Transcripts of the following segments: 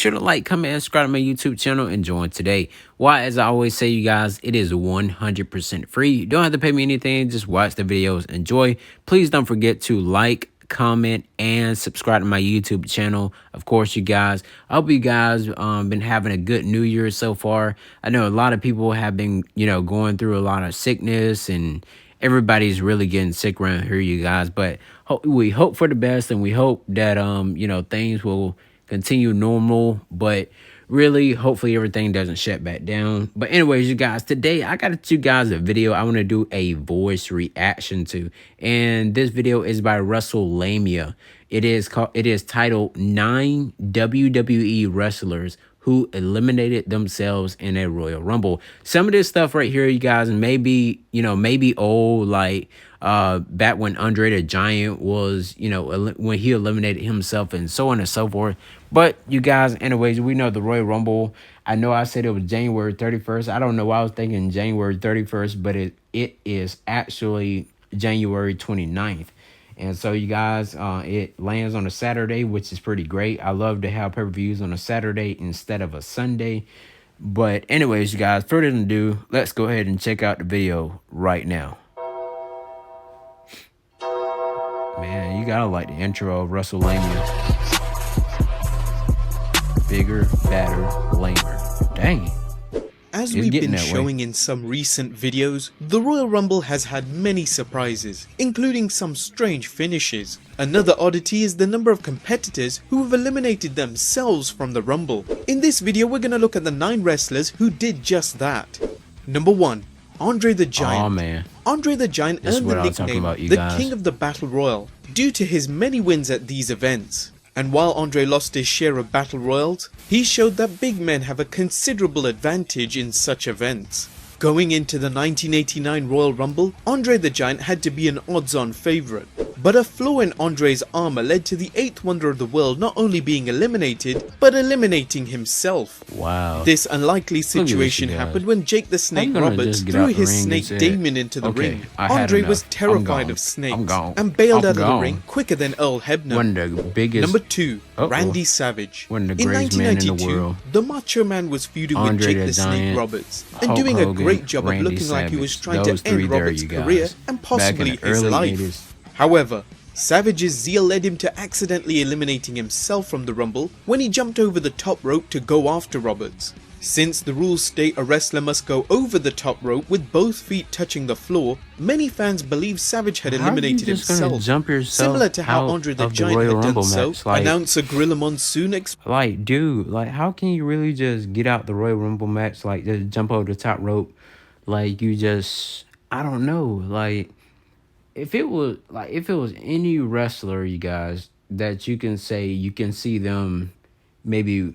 sure to like, comment, and subscribe to my YouTube channel and join today. Why, as I always say, you guys, it is 100% free. You don't have to pay me anything. Just watch the videos, enjoy. Please don't forget to like, comment, and subscribe to my YouTube channel. Of course, you guys, I hope you guys been having a good new year so far. I know a lot of people have been, going through a lot of sickness, and everybody's really getting sick around here, you guys. But we hope for the best, and we hope that things will continue normal. But really, hopefully everything doesn't shut back down. But anyways, you guys, today I got you guys a video I want to do a voice reaction to, and this video is by WrestleLamia. It is titled 9 WWE wrestlers who eliminated themselves in a Royal Rumble. Some of this stuff right here, you guys, maybe old, like back when Andre the Giant was, when he eliminated himself and so on and so forth. But you guys, anyways, we know the Royal Rumble. I know I said it was January 31st. I don't know why I was thinking January 31st, but it is actually January 29th. And so, you guys, it lands on a Saturday, which is pretty great. I love to have pay-per-views on a Saturday instead of a Sunday. But anyways, you guys, further ado, let's go ahead and check out the video right now. Man, you gotta like the intro of WrestleLamia. Bigger, badder, lamer. Dang. As we've been showing in some recent videos, the Royal Rumble has had many surprises, including some strange finishes. Another oddity is the number of competitors who have eliminated themselves from the Rumble. In this video, we're going to look at the 9 wrestlers who did just that. Number 1. Andre the Giant. Oh, man. Andre the Giant earned the nickname the King of the Battle Royal due to his many wins at these events. And while Andre lost his share of Battle Royals, he showed that big men have a considerable advantage in such events. Going into the 1989 Royal Rumble, Andre the Giant had to be an odds-on favourite. But a flaw in Andre's armour led to the 8th wonder of the world not only being eliminated, but eliminating himself. Wow. This unlikely situation happened when Jake the Snake Roberts threw his Snake Damon into the ring. Andre was terrified of snakes and bailed out of the ring quicker than Earl Hebner. One of the biggest. Number 2. Randy Savage. One of the in greatest men in the world. The Macho Man was feuding with Jake the Snake Roberts and doing a great job of looking like he was trying to end Roberts' career and possibly his life. However, Savage's zeal led him to accidentally eliminating himself from the Rumble when he jumped over the top rope to go after Roberts. Since the rules state a wrestler must go over the top rope with both feet touching the floor, many fans believe Savage had eliminated himself, similar to how Andre the Giant had done so. Announcer Gorilla Monsoon like, dude, like, how can you really just get out the Royal Rumble match, like, just jump over the top rope, like, you just, I don't know, like, if it was any wrestler, you guys, that you can say you can see them maybe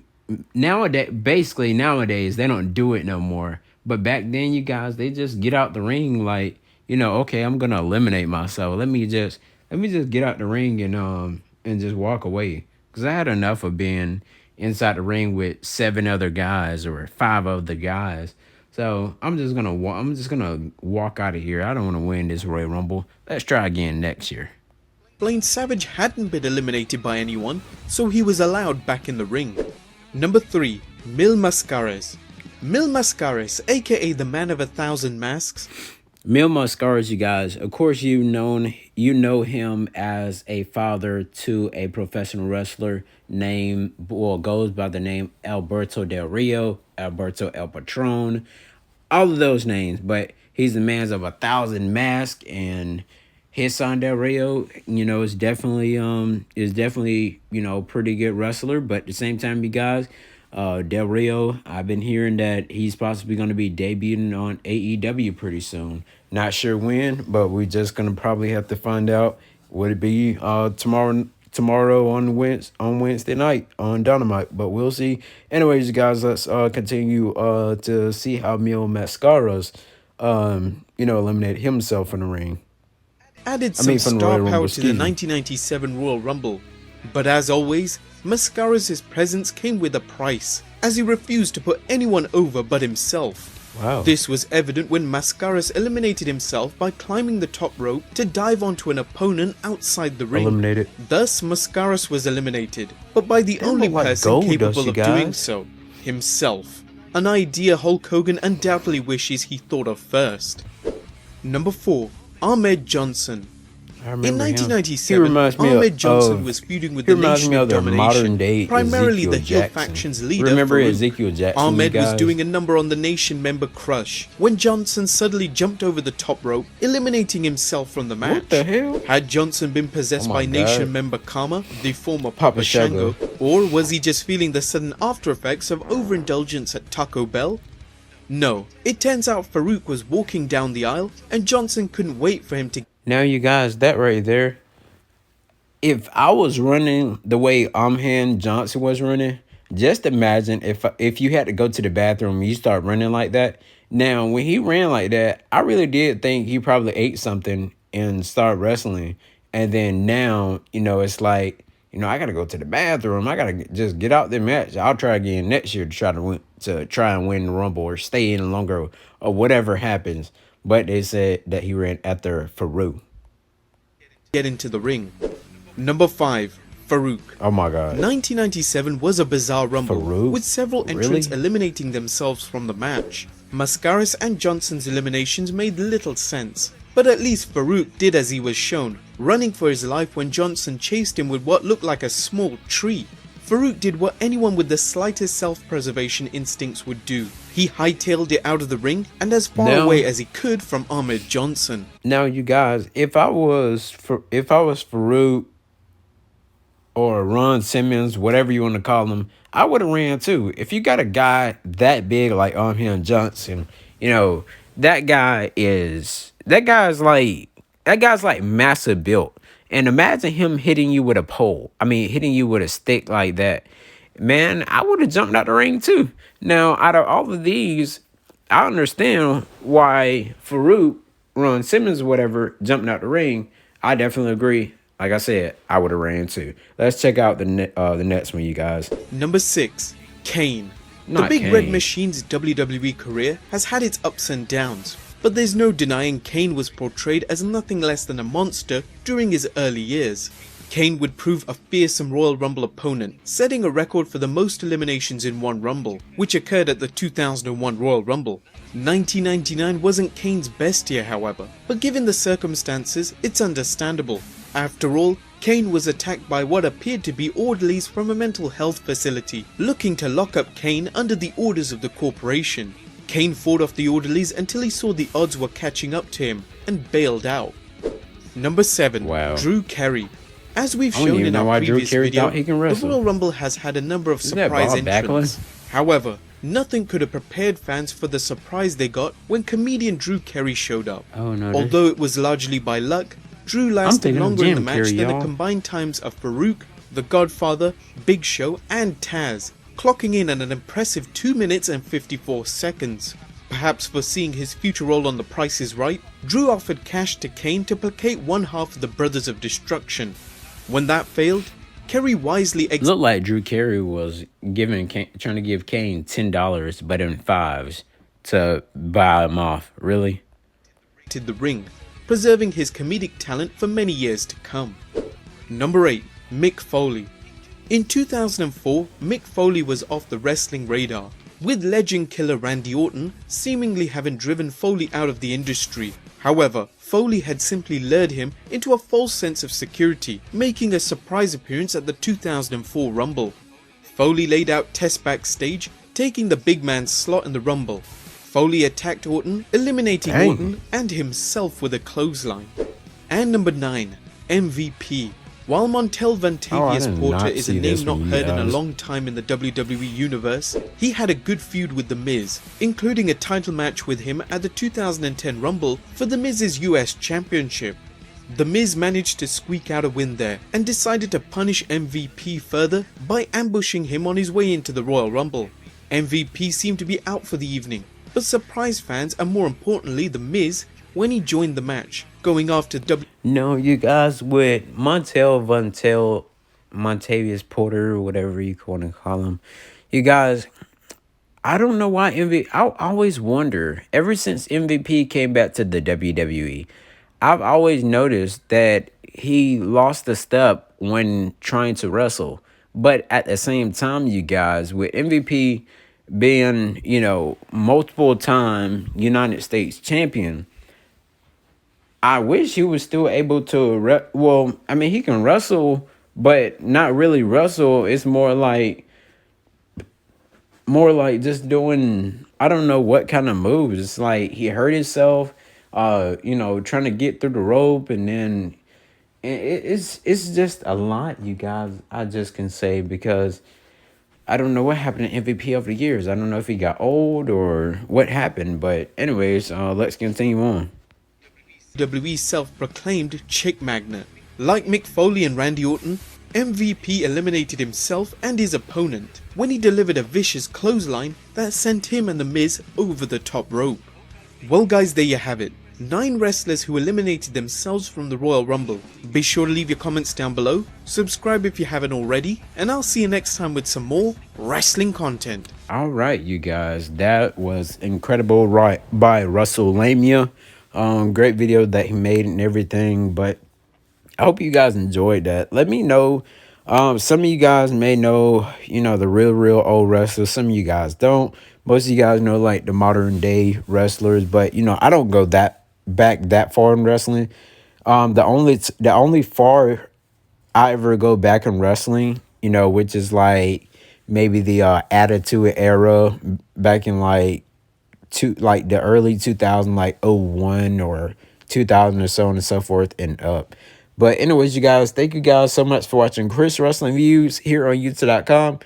nowadays they don't do it no more. But back then, you guys, they just get out the ring like, okay, I'm gonna eliminate myself. Let me just get out the ring and just walk away. Because I had enough of being inside the ring with 7 other guys or 5 other guys. So I'm just gonna walk out of here. I don't want to win this Royal Rumble. Let's try again next year. Blaine Savage hadn't been eliminated by anyone, so he was allowed back in the ring. Number 3. Mel Mascaras. Mel Mascaras, aka the Man of 1,000 Masks. Mel Mascaras, you guys, of course you know him as a father to a professional wrestler goes by the name Alberto Del Rio, Alberto El Patron, all of those names. But he's the man of 1,000 Masks, and his son Del Rio, is definitely pretty good wrestler. But at the same time, you guys, Del Rio, I've been hearing that he's possibly going to be debuting on AEW pretty soon. Not sure when, but we're just going to probably have to find out. Would it be tomorrow on Wednesday night on Dynamite? But we'll see. Anyways, guys, let's continue to see how Mel Mascaras eliminated himself in the ring. Added some star power to the 1997 Royal Rumble. But as always, Mascaras' presence came with a price, as he refused to put anyone over but himself. Wow. This was evident when Mascaras eliminated himself by climbing the top rope to dive onto an opponent outside the ring. Eliminated. Thus, Mascaras was eliminated, but by the only person capable of doing so, himself. An idea Hulk Hogan undoubtedly wishes he thought of first. Number 4. Ahmed Johnson. In 1997, Ahmed Johnson was feuding with the Nation of Domination, primarily the heel faction's leader, Farook. Ahmed was doing a number on the Nation member Crush, when Johnson suddenly jumped over the top rope, eliminating himself from the match. What the hell? Had Johnson been possessed by Nation member Kama, the former Papa Shango, or was he just feeling the sudden after effects of overindulgence at Taco Bell? No, it turns out Farook was walking down the aisle, and Johnson couldn't wait for him to... Now, you guys, that right there, if I was running the way Ahmed Johnson was running, just imagine if you had to go to the bathroom and you start running like that. Now, when he ran like that, I really did think he probably ate something and started wrestling. And then now, you know, it's like, you know, I got to go to the bathroom. I got to just get out the match. I'll try again next year to try and win the Rumble or stay in longer or whatever happens. But they said that he ran after Farook. Get into the ring. Number 5. Farook. Oh my God. 1997 was a bizarre Rumble, Farook? with several entrants eliminating themselves from the match. Mascaras and Johnson's eliminations made little sense, but at least Farook did as he was shown, running for his life when Johnson chased him with what looked like a small tree. Farook did what anyone with the slightest self-preservation instincts would do. He hightailed it out of the ring and as far away as he could from Ahmed Johnson. Now, you guys, if I was Farook or Ron Simmons, whatever you want to call him, I would have ran too. If you got a guy that big like Ahmed Johnson, you know, that guy's like massive built. And imagine him hitting you with a pole. I mean, hitting you with a stick like that. Man, I would have jumped out the ring too. Now, out of all of these, I understand why Farook, Ron Simmons, whatever, jumping out the ring. I definitely agree. Like I said, I would have ran too. Let's check out the next one, you guys. Number 6. Kane. The Big Red Machine's WWE career has had its ups and downs, but there's no denying Kane was portrayed as nothing less than a monster during his early years. Kane would prove a fearsome Royal Rumble opponent, setting a record for the most eliminations in one Rumble, which occurred at the 2001 Royal Rumble. 1999 wasn't Kane's best year, however, but given the circumstances, it's understandable. After all, Kane was attacked by what appeared to be orderlies from a mental health facility, looking to lock up Kane under the orders of the corporation. Kane fought off the orderlies until he saw the odds were catching up to him, and bailed out. Number 7. Drew Carey. As we've shown in our previous video, the Royal Rumble has had a number of surprise entrants. However, nothing could have prepared fans for the surprise they got when comedian Drew Carey showed up. Although it was largely by luck, Drew lasted longer in the match than the combined times of Farook, The Godfather, Big Show and Taz, clocking in at an impressive 2 minutes and 54 seconds. Perhaps foreseeing his future role on The Price is Right, Drew offered cash to Kane to placate one half of the Brothers of Destruction. When that failed, Carey wisely looked like Drew Carey was trying to give Kane $10, but in fives, to buy him off. Really? The ring, preserving his comedic talent for many years to come. Number 8. Mick Foley. In 2004, Mick Foley was off the wrestling radar, with legend killer Randy Orton seemingly having driven Foley out of the industry. However, Foley had simply lured him into a false sense of security, making a surprise appearance at the 2004 Rumble. Foley laid out tests backstage, taking the big man's slot in the Rumble. Foley attacked Orton, eliminating Orton and himself with a clothesline. And number 9. MVP. While Montel Vantavius Porter is a name not heard in a long time in the WWE universe, he had a good feud with The Miz, including a title match with him at the 2010 Rumble for The Miz's US Championship. The Miz managed to squeak out a win there and decided to punish MVP further by ambushing him on his way into the Royal Rumble. MVP seemed to be out for the evening, but surprised fans and more importantly The Miz when he joined the match, going after No, you guys, with Montavious Porter, or whatever you want to call him, you guys, I don't know why MVP. I always wonder. Ever since MVP came back to the WWE, I've always noticed that he lost a step when trying to wrestle. But at the same time, you guys, with MVP being, multiple time United States champion, I wish he was still able to. Well, I mean, he can wrestle, but not really wrestle. It's more like just doing, I don't know what kind of moves. It's like he hurt himself, trying to get through the rope, and then it's just a lot, you guys. I just can say, because I don't know what happened to MVP over the years. I don't know if he got old or what happened, but anyways, let's continue on. WWE self-proclaimed chick magnet. Like Mick Foley and Randy Orton, MVP eliminated himself and his opponent when he delivered a vicious clothesline that sent him and The Miz over the top rope. Well guys, there you have it. 9 wrestlers who eliminated themselves from the Royal Rumble. Be sure to leave your comments down below, subscribe if you haven't already, and I'll see you next time with some more wrestling content. Alright, you guys, that was incredible right by WrestleMania. Great video that he made and everything, but I hope you guys enjoyed that. Let me know. Some of you guys may know, the real old wrestlers. Some of you guys don't. Most of you guys know like the modern day wrestlers, but I don't go that far in wrestling. The only far I ever go back in wrestling, which is like maybe the Attitude Era, back in like the early 2000, like 01 or 2000 or so on and so forth and up. But anyways, you guys, thank you guys so much for watching Chris Wrestling Views here on YouTube.com.